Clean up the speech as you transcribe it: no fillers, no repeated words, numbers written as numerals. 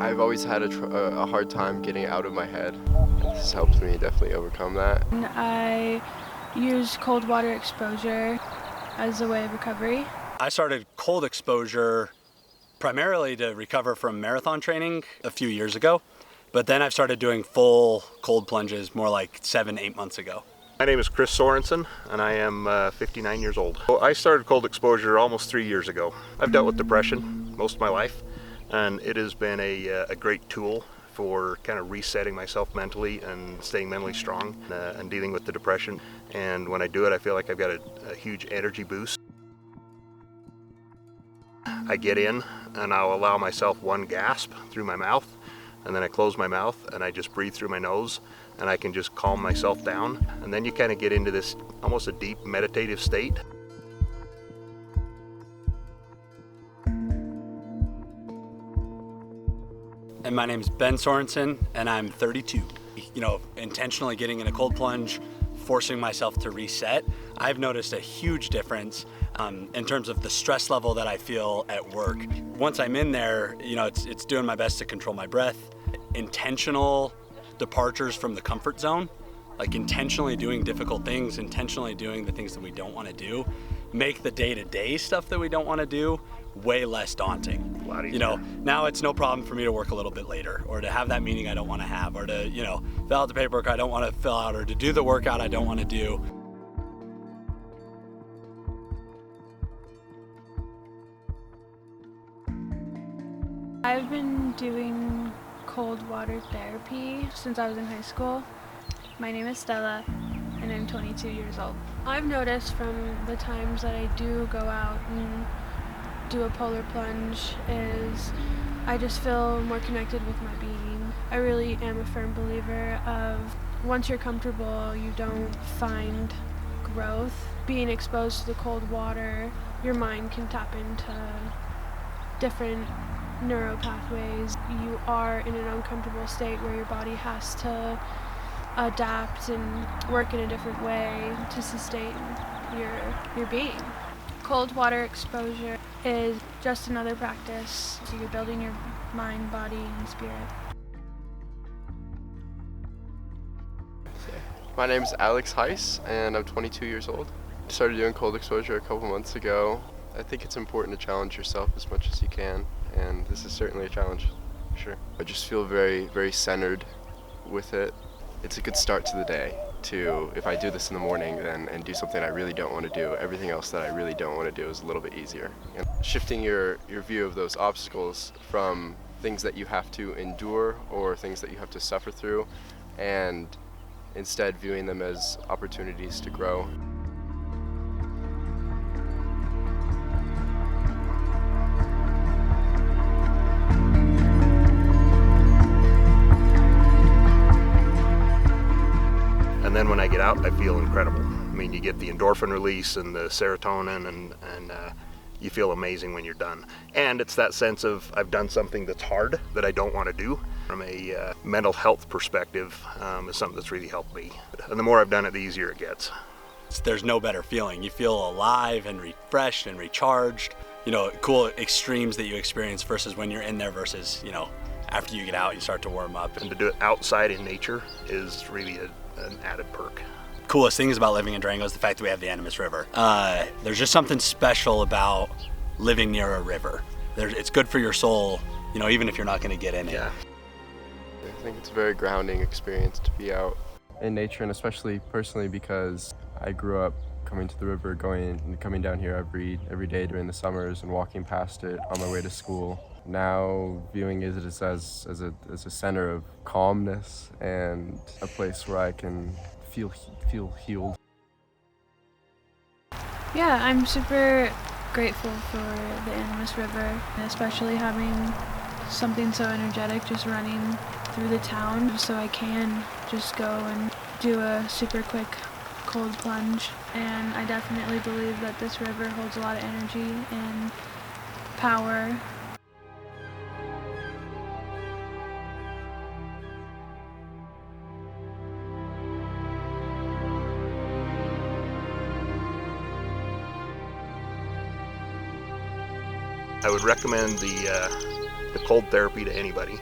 I've always had a hard time getting out of my head. This has helped me definitely overcome that. I use cold water exposure as a way of recovery. I started cold exposure primarily to recover from marathon training a few years ago, but then I've started doing full cold plunges more like 7-8 months ago. My name is Ben Sorensen, and I am 59 years old. I started cold exposure almost 3 years ago. I've dealt with depression most of my life, and it has been a great tool for kind of resetting myself mentally and staying mentally strong and dealing with the depression. And when I do it, I feel like I've got a huge energy boost. I get in and I'll allow myself one gasp through my mouth, and then I close my mouth and I just breathe through my nose, and I can just calm myself down. And then you kind of get into this almost a deep meditative state. And my name's Ben Sorensen, and I'm 32. You know, intentionally getting in a cold plunge, forcing myself to reset, I've noticed a huge difference in terms of the stress level that I feel at work. Once I'm in there, you know, it's doing my best to control my breath. Intentional departures from the comfort zone, like intentionally doing difficult things, intentionally doing the things that we don't want to do, make the day-to-day stuff that we don't want to do way less daunting. You know, now it's no problem for me to work a little bit later, or to have that meeting I don't want to have, or to, you know, fill out the paperwork I don't want to fill out, or to do the workout I don't want to do. I've been doing cold water therapy since I was in high school. My name is Stella, and I'm 22 years old. I've noticed from the times that I do go out and do a polar plunge is I just feel more connected with my being. I really am a firm believer of once you're comfortable, you don't find growth. Being exposed to the cold water, your mind can tap into different neural pathways. You are in an uncomfortable state where your body has to adapt and work in a different way to sustain your being. Cold water exposure is just another practice. So you're building your mind, body, and spirit. My name is Hise, and I'm 22 years old. I started doing cold exposure a couple months ago. I think it's important to challenge yourself as much as you can, and this is certainly a challenge, for sure. I just feel very, very centered with it. It's a good start to the day to, if I do this in the morning and do something I really don't want to do, everything else that I really don't want to do is a little bit easier. And shifting your view of those obstacles from things that you have to endure or things that you have to suffer through, and instead viewing them as opportunities to grow. And then when I get out, I feel incredible. I mean, you get the endorphin release and the serotonin, and you feel amazing when you're done. And it's that sense of I've done something that's hard that I don't want to do. From a mental health perspective, is something that's really helped me. And the more I've done it, the easier it gets. There's no better feeling. You feel alive and refreshed and recharged. You know, cool extremes that you experience versus when you're in there versus, you know, after you get out, you start to warm up. And to do it outside in nature is really an added perk. Coolest things about living in Durango is the fact that we have the Animas River. There's just something special about living near a river. It's good for your soul, you know, even if you're not going to get in it. Yeah. I think it's a very grounding experience to be out in nature, and especially personally because I grew up coming to the river, coming down here every day during the summers and walking past it on my way to school. Now viewing it as a center of calmness and a place where I can feel healed. Yeah, I'm super grateful for the Animas River, and especially having something so energetic just running through the town, so I can just go and do a super quick cold plunge. And I definitely believe that this river holds a lot of energy and power. I would recommend the cold therapy to anybody.